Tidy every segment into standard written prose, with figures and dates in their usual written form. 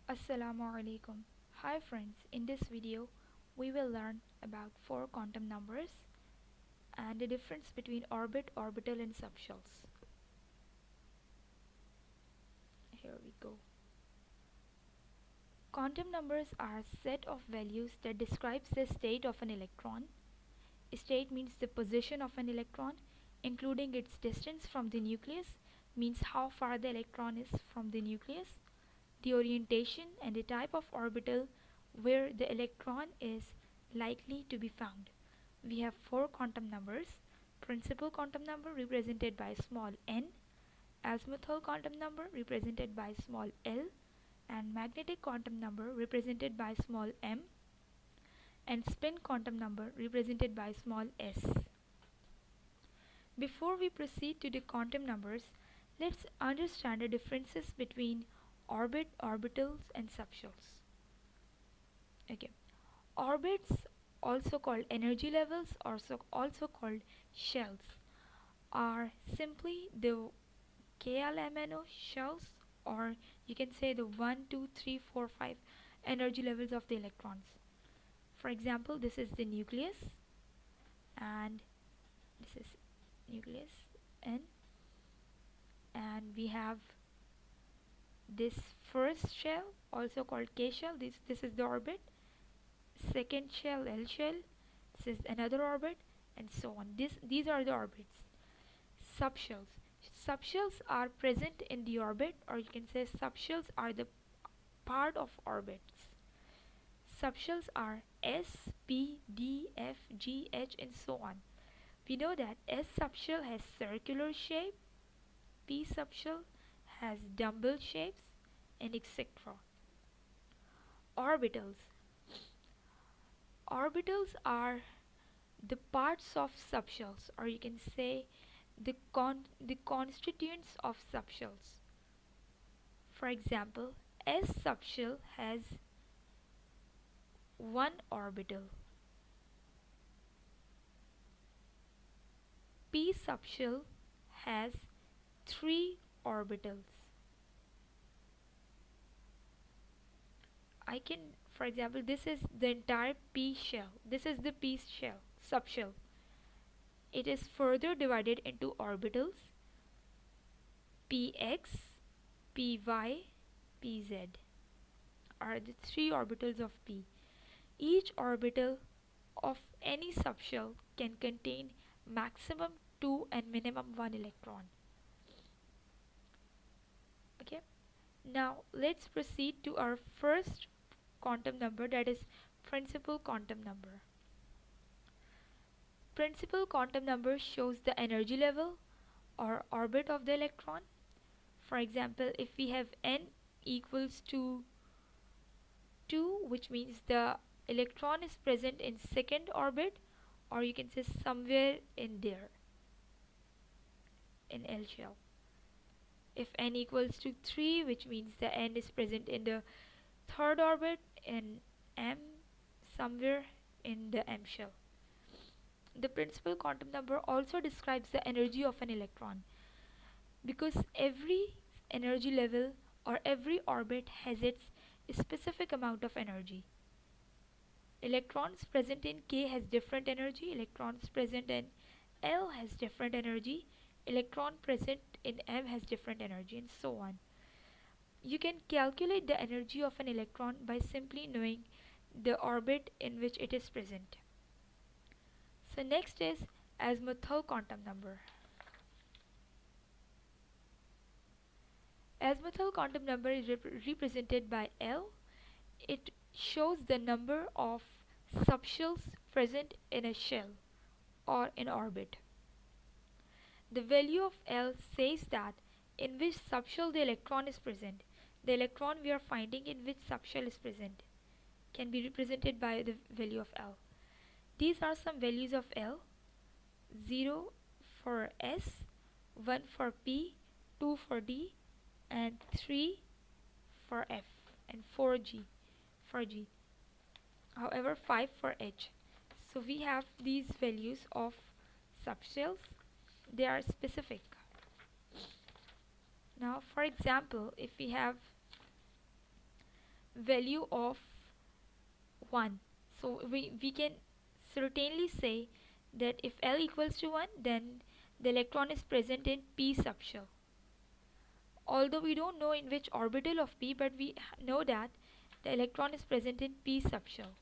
Assalamu alaikum. Hi friends, in this video we will learn about four quantum numbers and the difference between orbit, orbital and subshells. Here we go. Quantum numbers are a set of values that describes the state of an electron. State means the position of an electron, including its distance from the nucleus, means how far the electron is from the nucleus, the orientation and the type of orbital where the electron is likely to be found. We have four quantum numbers: principal quantum number represented by small n, azimuthal quantum number represented by small l, and magnetic quantum number represented by small m, and spin quantum number represented by small s. Before we proceed to the quantum numbers, let's understand the differences between orbit, orbitals and subshells. Okay. Orbits, also called energy levels, also called shells, are simply the KLMNO shells, or you can say the 1, 2, 3, 4, 5 energy levels of the electrons. For example, this is the nucleus, and this is nucleus N, and we have this first shell, also called K shell. This is the orbit. Second shell, L shell. This is another orbit, and so on. These are the orbits. Subshells. Subshells are present in the orbit, or you can say subshells are the part of orbits. Subshells are S, P, D, F, G, H, and so on. We know that S subshell has circular shape, P subshell has dumbbell shapes, and etc. Orbitals. Orbitals are the parts of subshells, or you can say the constituents of subshells. For example, S subshell has one orbital, P subshell has three orbitals. I can, for example, this is the entire P shell. This is the P shell, subshell. It is further divided into orbitals: Px, Py, Pz are the three orbitals of P. Each orbital of any subshell can contain maximum 2 and minimum 1 electron. Okay. Now let's proceed to our first quantum number, that is principal quantum number. Principal quantum number shows the energy level or orbit of the electron. For example, if we have n equals to 2, which means the electron is present in second orbit, or you can say somewhere in there in L shell. If n equals to 3, which means the n is present in the third orbit, in M, somewhere in the M shell. The principal quantum number also describes the energy of an electron, because every energy level or every orbit has its specific amount of energy. Electrons present in K has different energy, electrons present in L has different energy, electron present in M has different energy, and so on. You can calculate the energy of an electron by simply knowing the orbit in which it is present. So next is azimuthal quantum number. Azimuthal quantum number is represented by L. It shows the number of subshells present in a shell or in orbit. The value of L says that in which subshell the electron is present. The electron we are finding in which subshell is present can be represented by the value of L. These are some values of L: 0 for S, 1 for P, 2 for D, and 3 for F, and 4G for G. However, 5 for H. So we have these values of subshells. They are specific. Now, for example, if we have value of 1. So we can certainly say that if L equals to 1, then the electron is present in p subshell. Although we don't know in which orbital of p, but we know that the electron is present in p subshell.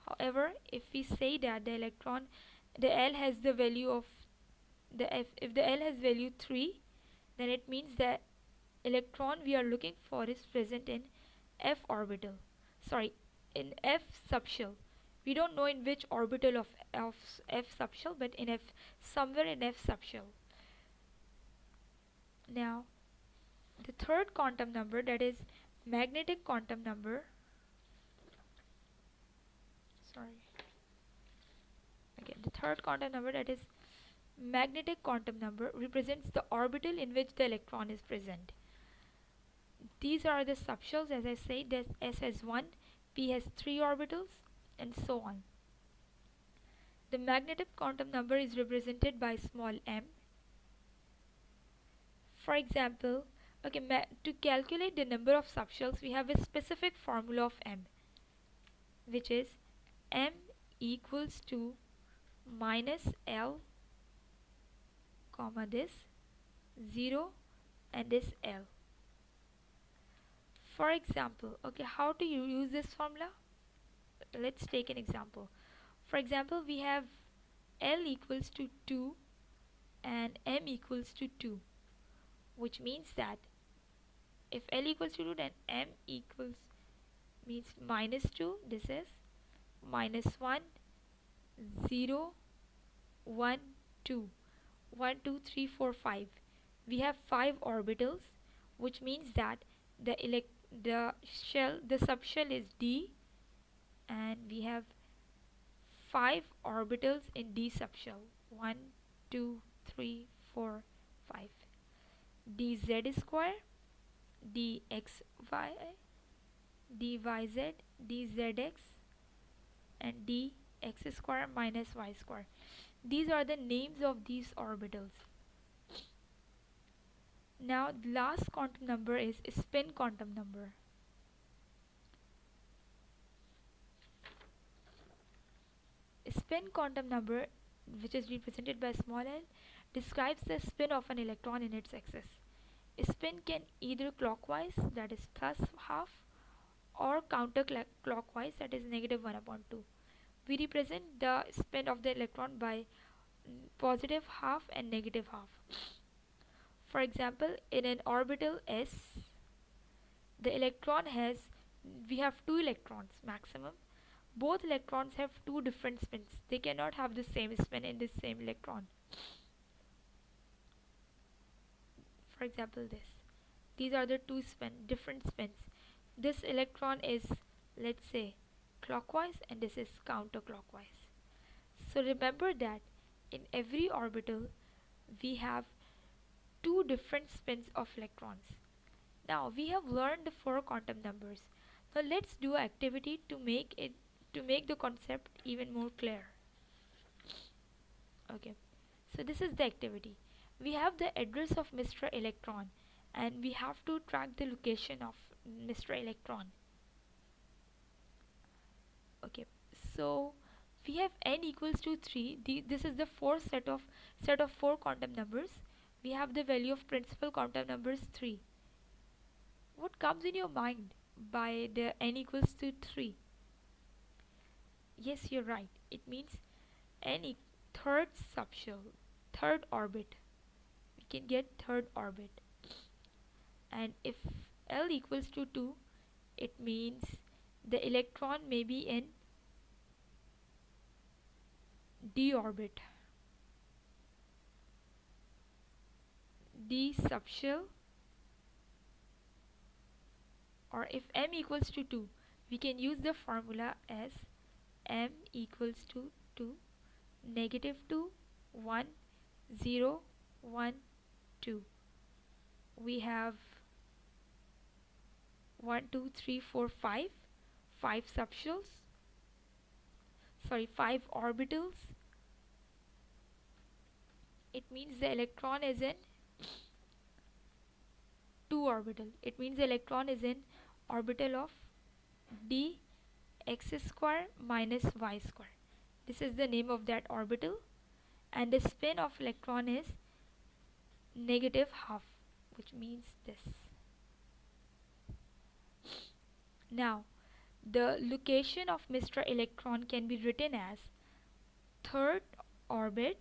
However, if we say that the L has the value of if the L has value 3, then it means that electron we are looking for is present in f orbital. Sorry, in f subshell. We don't know in which orbital of f subshell, but in f somewhere in f subshell. Now, the third quantum number, that is magnetic quantum number. Sorry. Again, the third quantum number, that is magnetic quantum number, represents the orbital in which the electron is present. These are the subshells, as I said, that S has 1, P has 3 orbitals, and so on. The magnetic quantum number is represented by small m. For example, to calculate the number of subshells, we have a specific formula of m, which is m equals to minus L, comma this 0 and this L. For example, how do you use this formula? Let's take an example. For example, we have L equals to 2 and m equals to 2, which means that if L equals to 2, then m equals means minus 2. This is minus 1, 0, 1, 2, 1, 2, 3, 4, 5. We have 5 orbitals, which means that the subshell is D, and we have 5 orbitals in D subshell. 1, 2, 3, 4, 5. dz square, dxy, dyz, dzx, and dx square minus y square. These are the names of these orbitals. Now, the last quantum number is spin quantum number. Spin quantum number, which is represented by small l, describes the spin of an electron in its axis. Spin can either clockwise, that is plus half, or counterclockwise, that is negative 1 upon 2. We represent the spin of the electron by positive half and negative half. For example, in an orbital s, we have 2 electrons maximum. Both electrons have 2 different spins. They cannot have the same spin in the same electron. For example, these are the 2 different spins. This electron is, let's say, clockwise, and this is counterclockwise. So remember that in every orbital we have 2 different spins of electrons. Now we have learned the 4 quantum numbers. Now let's do an activity to make the concept even more clear. So this is the activity. We have the address of Mr. Electron, and we have to track the location of Mr. Electron. So we have n equals to 3. This is the set of 4 quantum numbers. We have the value of principal quantum numbers 3. What comes in your mind by the n equals to 3? Yes, you're right. It means third subshell, third orbit. We can get third orbit. And if L equals to 2, it means the electron may be in d orbit, d subshell. Or if m equals to 2, we can use the formula as m equals to 2, negative 2, 1, 0, 1, 2. We have 1, 2, 3, 4, 5 subshells, 5 orbitals. It means the electron is in 2 orbital. It means the electron is in orbital of d x square minus y square. This is the name of that orbital, and the spin of electron is negative half, which means this. Now, the location of Mr. Electron can be written as third orbit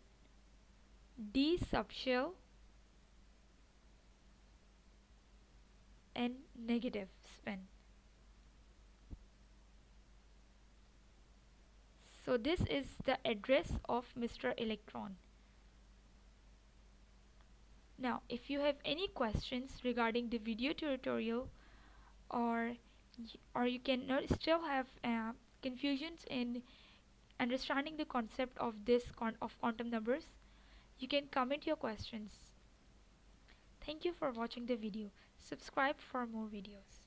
d subshell and negative spin. So this is the address of Mr. Electron. Now, if you have any questions regarding the video tutorial, or you can still have confusions in understanding the concept of quantum numbers, you can comment your questions. Thank you for watching the video. Subscribe for more videos.